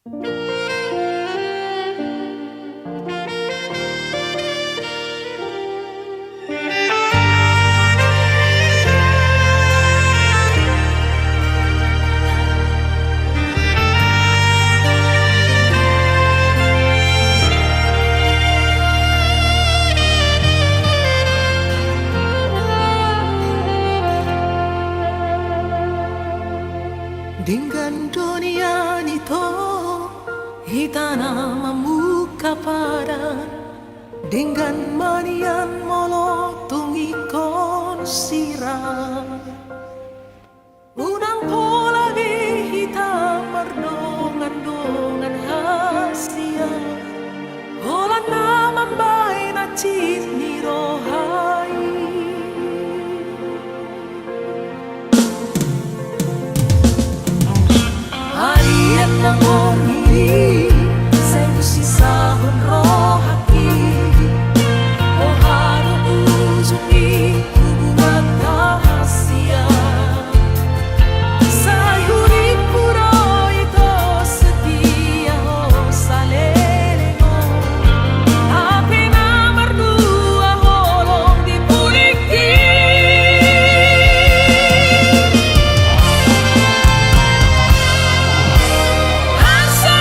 Dengan dunia itu hitanah muka pada dengan manian molotung ikon sirah unang pola di hitam merdongan hasia holan naman bay na cit ni rohai harian ng orhiri sensisahon rohaki o haro uzuki hubungan rahasia sayuri puro ito setia o salelemo tapi na berdua holong dipuliki asa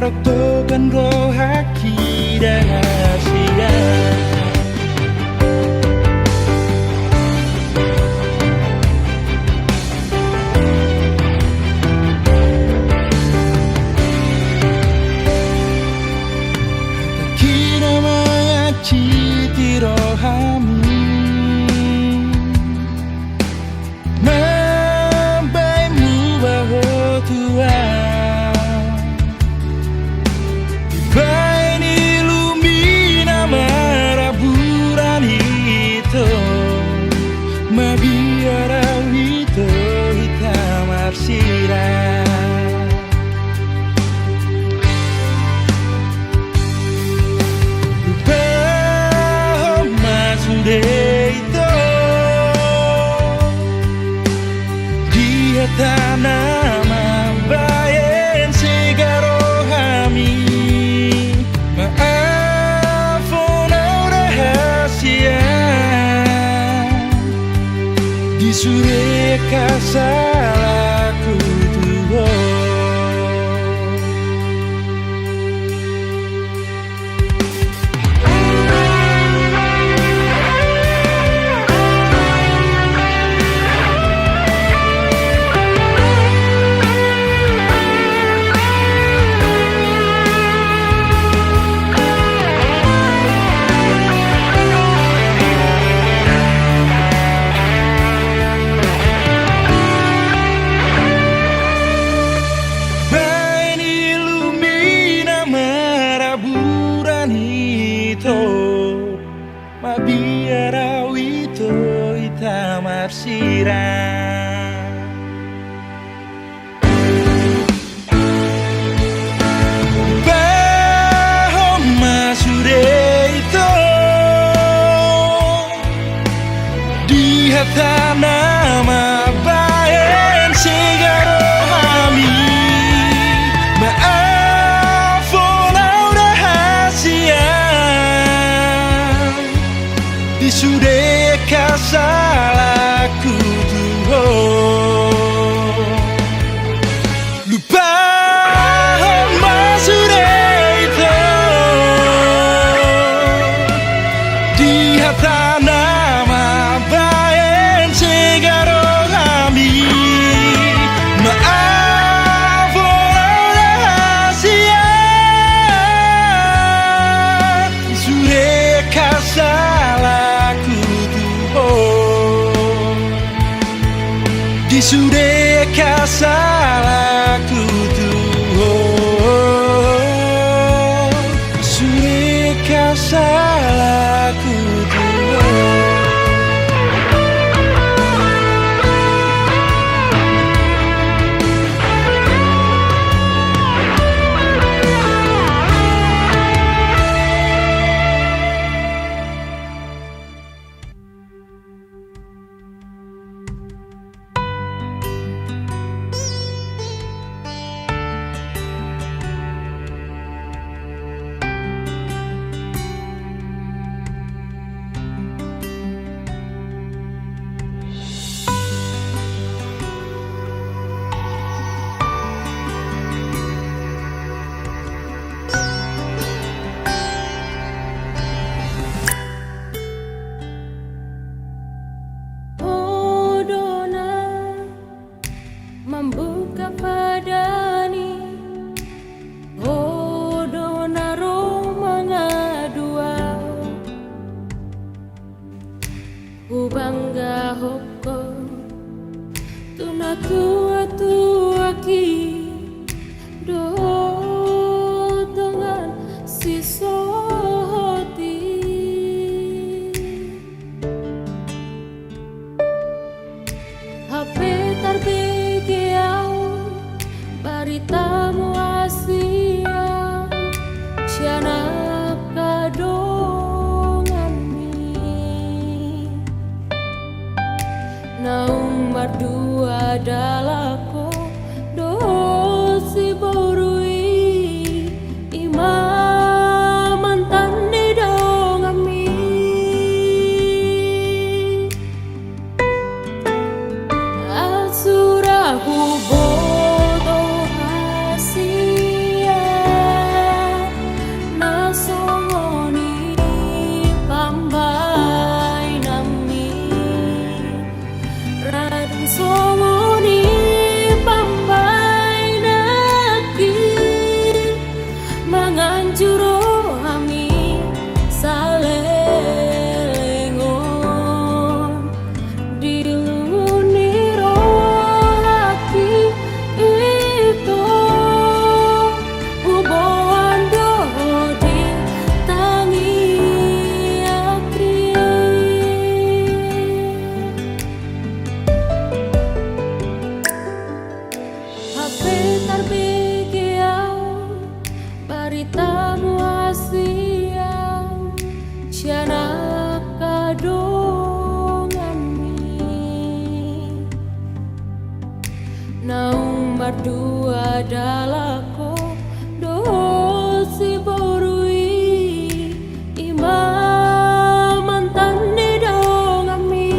Maroktokan rohaki rahasia. Kina maya citi rohami membaimu baho Tuhan. Bain ilumina maraburan itu mabiara itu hitam arsira. Deito dia tanah bayan segaro kami maafkan rahasia di sore kasalaku Tuhan. Mabiara wito hitam arsira. Bahoma sureito di hata nama bayan segaro kami maafkan rahasia di sudut kasalaku Tuhan. Lupa masure itu di hata nama bayan segaro kami maafkan rahasia di sudut kasalaku di sudut kasalaku Tuhan, sudut kasalaku Tuhan. tamu siang Siana kadongan mi Naung berdua dalako dosi borui Ima mantan di dongan mi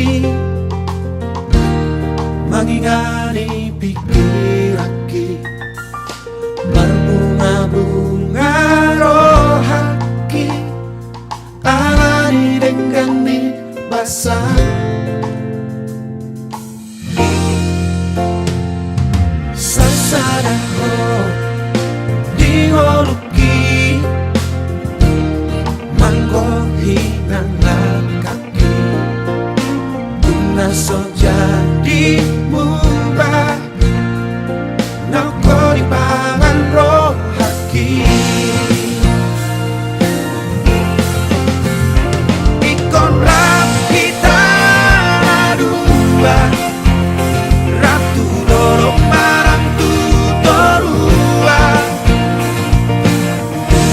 lagi mengingani pikiranku, berbunga-bunga rohaki alani dengan mie basah. Sasada ho dingoluki manggo hinang kaki guna so jadi mubah noko di pangan rohaki ikon rapi dua ratu dorong marang tutorua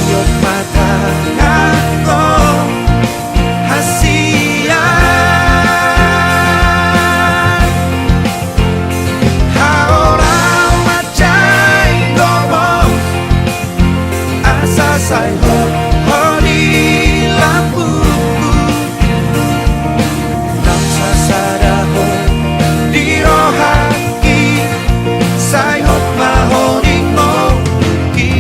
yuk mata ngako hasia haora macai ngomong asa sai ho di lampuku nam sasada ho di rohaki sai hot mahoni ngoki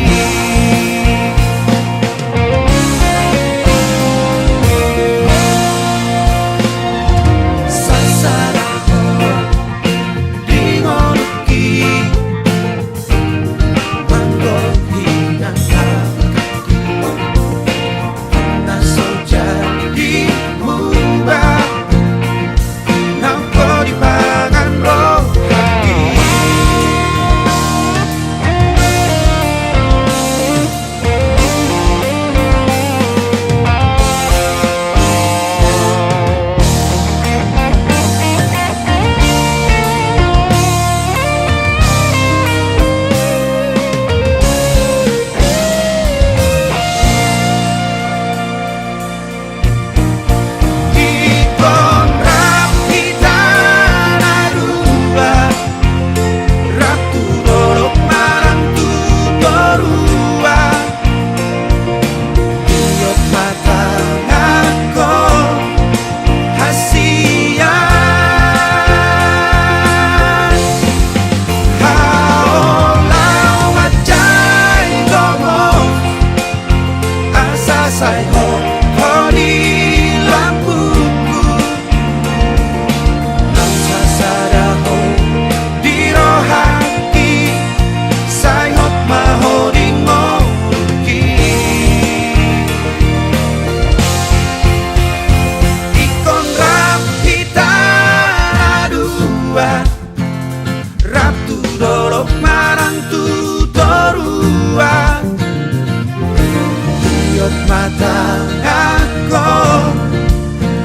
sasada ho di ngoki manggo hinang kaki naso jadi mubah nangko di pangan rohaki ikon rapi tanah dua ratu dorok marang tutorua yuk mata ngako hasia haolau macai ngomong asa sai ho di lampuku nam sasada ho di rohaki sai hot maho di ngoki ikon rapi tanah dua ratu dorok marang tutorua yot mata ngako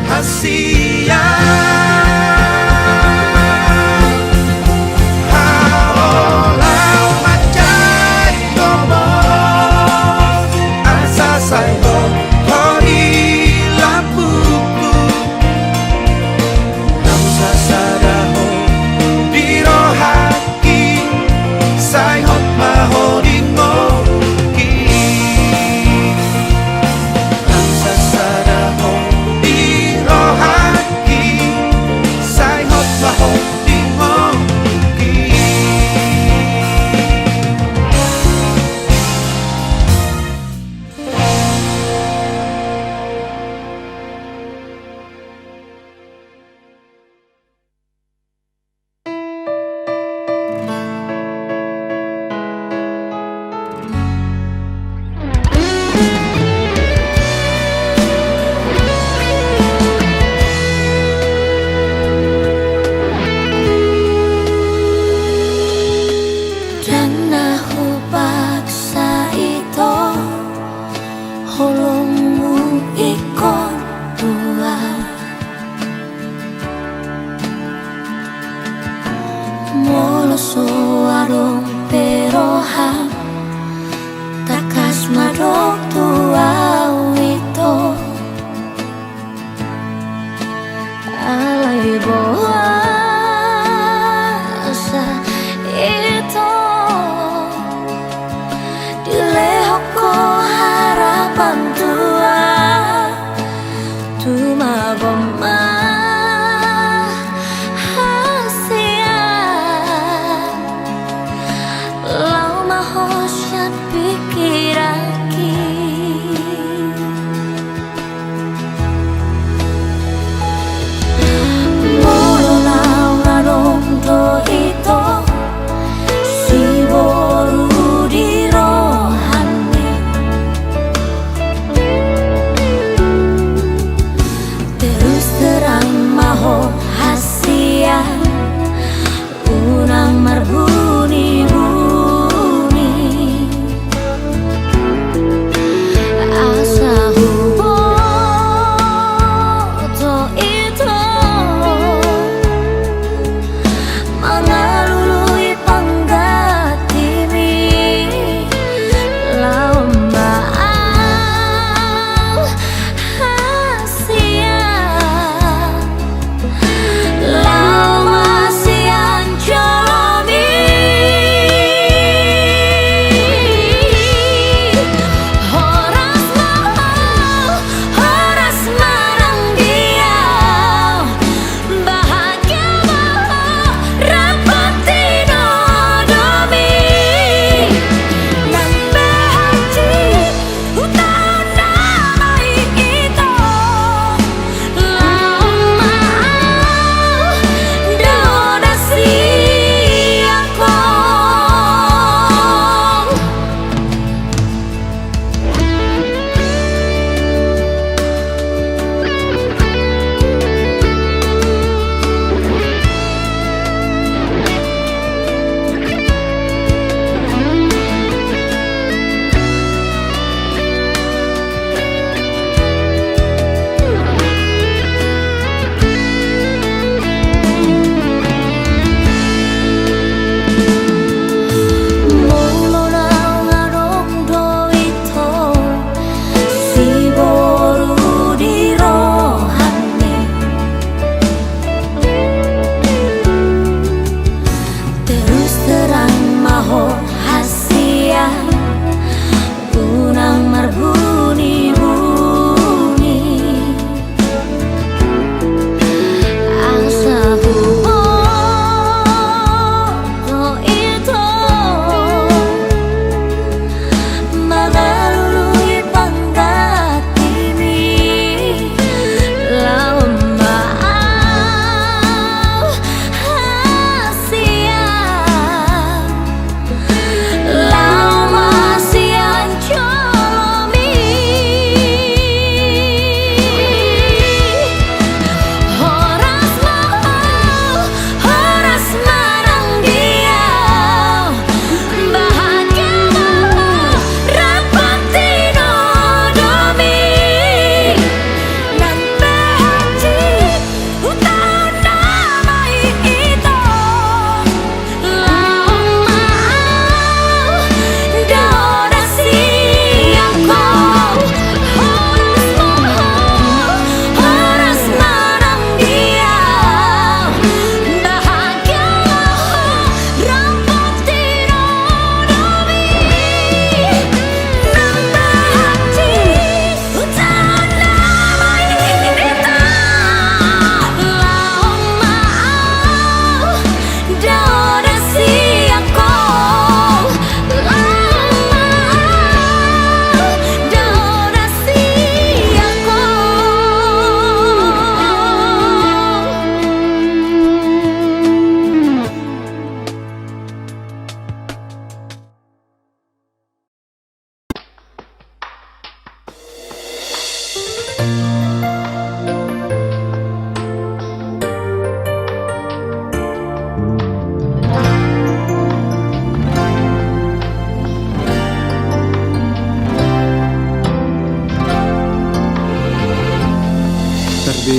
hasia haolau macai ngomong asa sai ho di lampuku nam sasada ho di rohaki sai hot maho di ngoki nam sasada ho di rohaki sai hot maho di ngoki Dan aku paksa itu holongmu ikon dua molo suarong peroha takas madok tua itu alay boasa itu dilehoko harapan tua tuma goma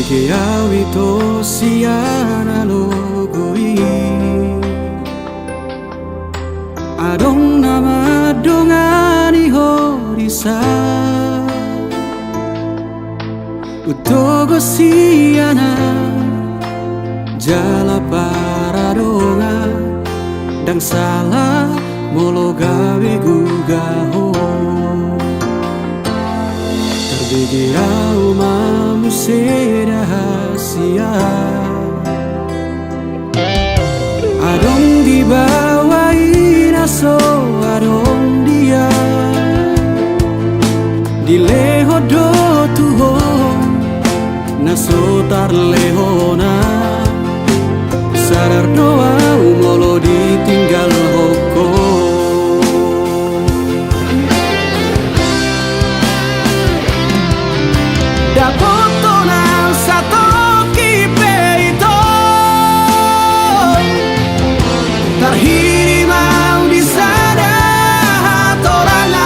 Terbigi awito siana logoi Adong nama dongani horisa Utogo siana Jala paradonga Dang salah molo gawe gugaho Terbigi mamu rahasia Adong dibawain aso adong dia Di leho do tuho Naso tar lehona Sadar doa umolo ditinggal hoko Terhirimau di sana torangan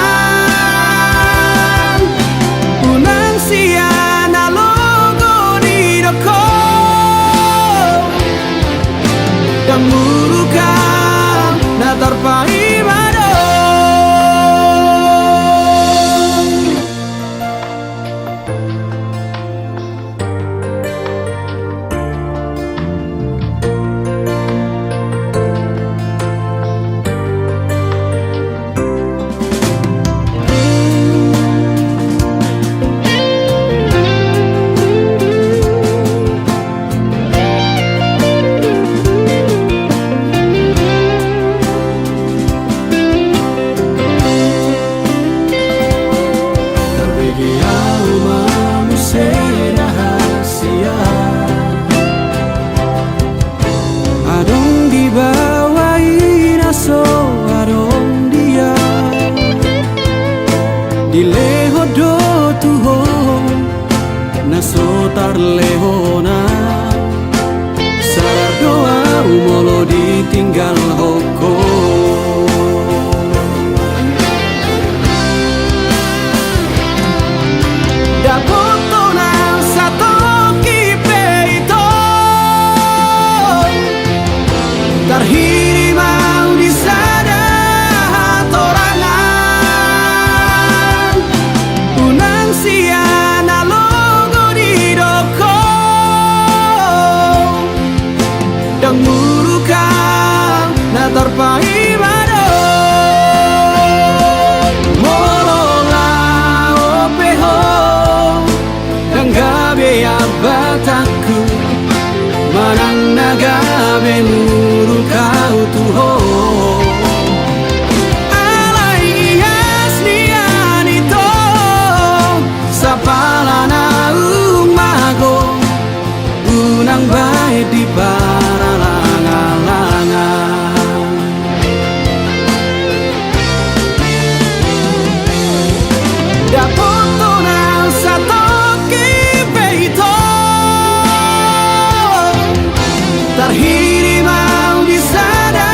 Unang siana logo di doko Dan murukan na terpaimado Di leho do tuho Naso tar lehona Sadar doa umolo ditinggal hoko Dapoto nang sato kipeito Terhirimau di sana siana logo di doko Dan murukan na terpaimado Molola opeho Dan gabe abataku Manang nagabe murukau tuho Unang baik di para langan-langan Dapoto nang sato kipeito Terhirimau di sana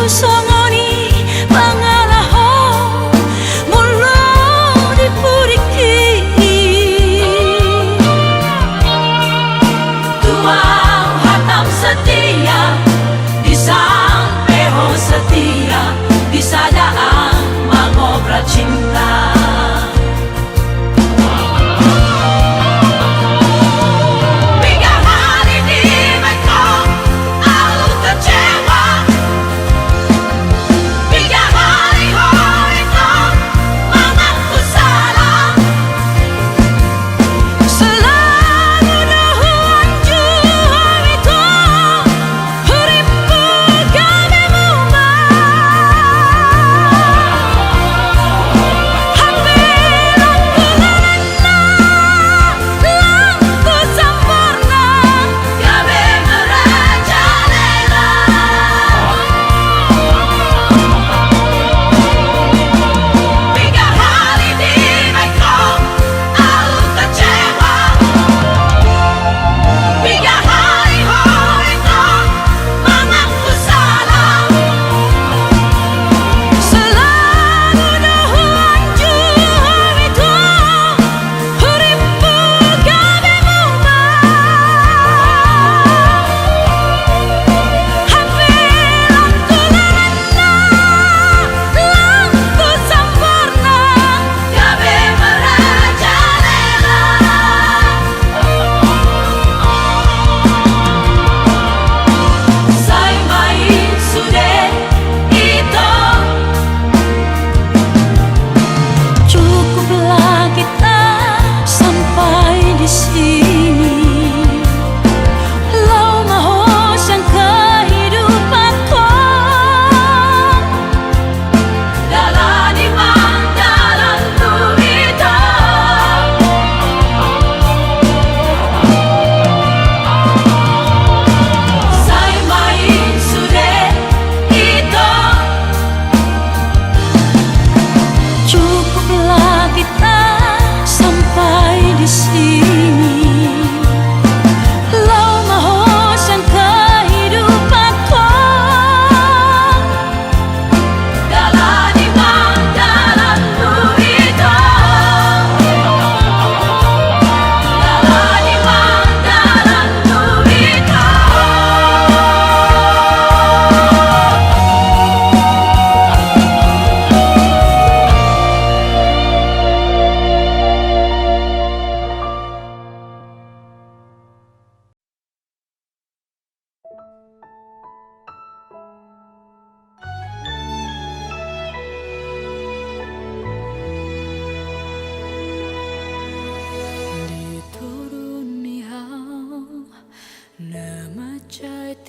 songoni mangalaho mulo dipuriki Tuang hatam setia di sang peho setia di sadaan mangobra cinta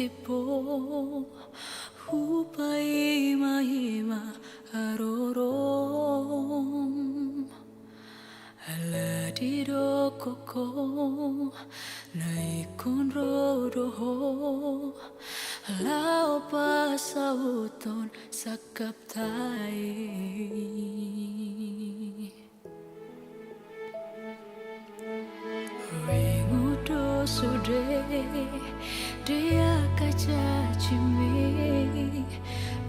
tipo hupai mahima arorom ala di do koko naikun rodoho lao pasauton sakap tai Ringudo sude dia kaca cimi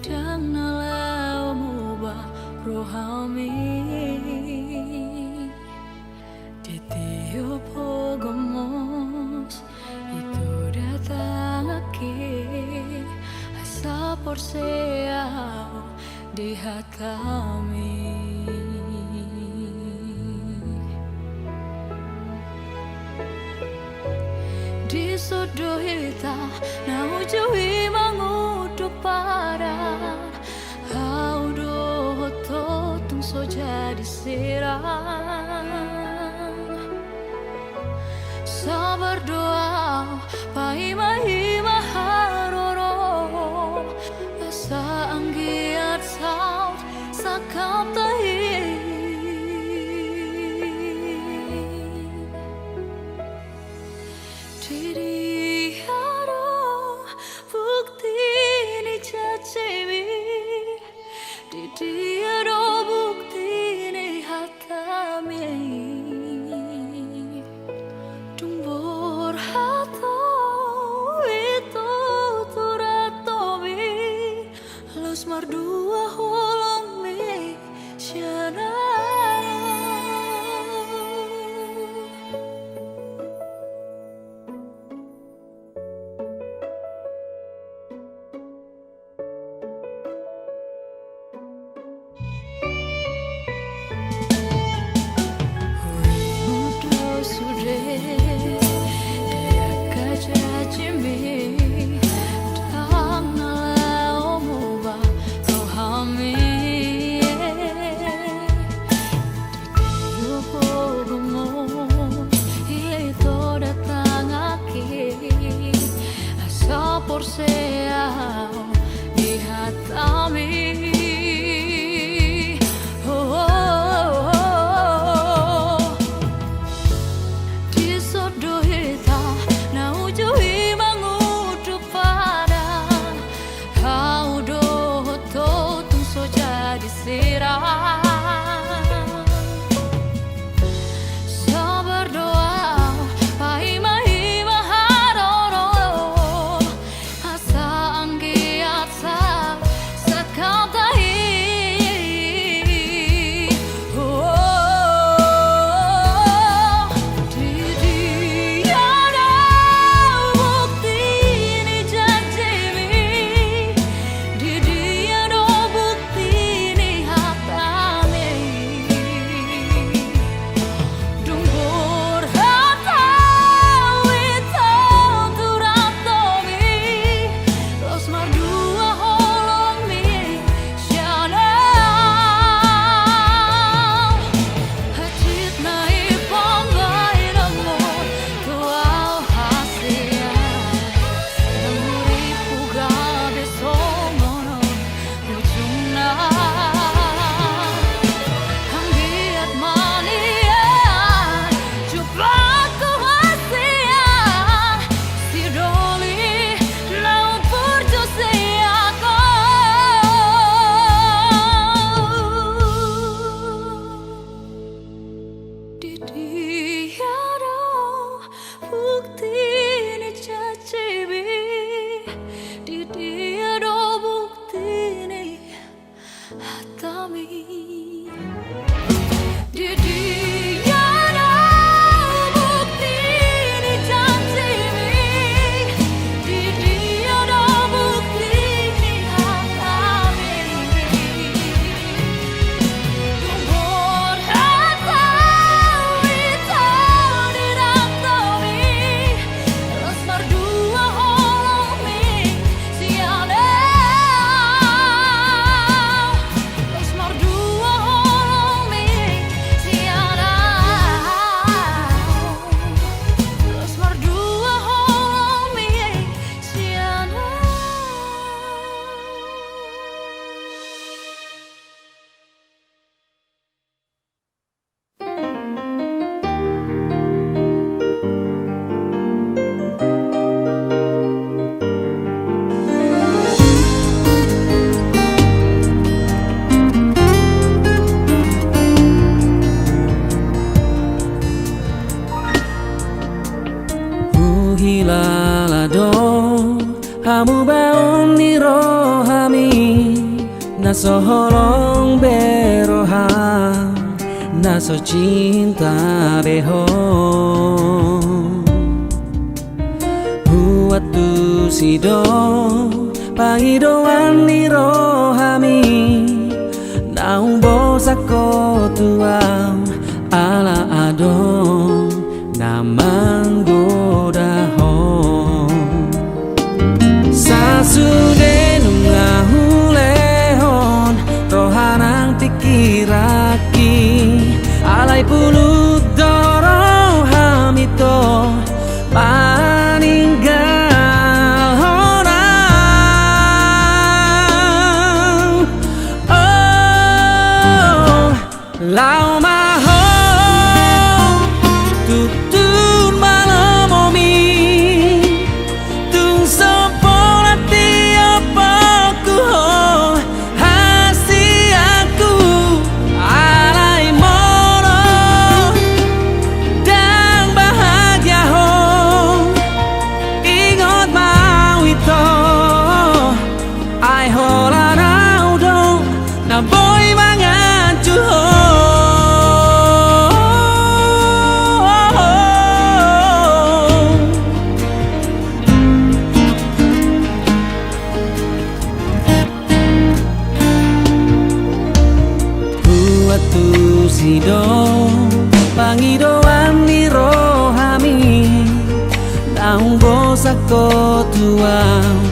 dan nalau muba rohami Titio pogamos itu datang aki asa porseau di hatami Di sodohita na ujohi mangudu paran Haudo hoto tung so jadi serang Sabar doa pai mahima haroro Asa anggiat saut sakap tahi Diri haro bukti ni cacimi Diri haro bukti ni hatami Dumbor hato itu turatomi los mardua holong me siana. Por sea di hatami di sodohita na ujui mangudu pada kau doto tung so jadi sirah Hilalado hamu baon ni rohami naso holong beroham naso cinta beho buat tu sido pangidoan ni rohami naung bosako tuam ala adon namang godahon sasude nungahulehon rohanang pikiraki alai pulut doro hamito paninggal honang oh lau maho tutun malamomi tung sopola tiapaku ho hasi aku alai mono dan bahagia ho ingot mau itu ai holana sido pangidoan ni rohami naung bosak to tuang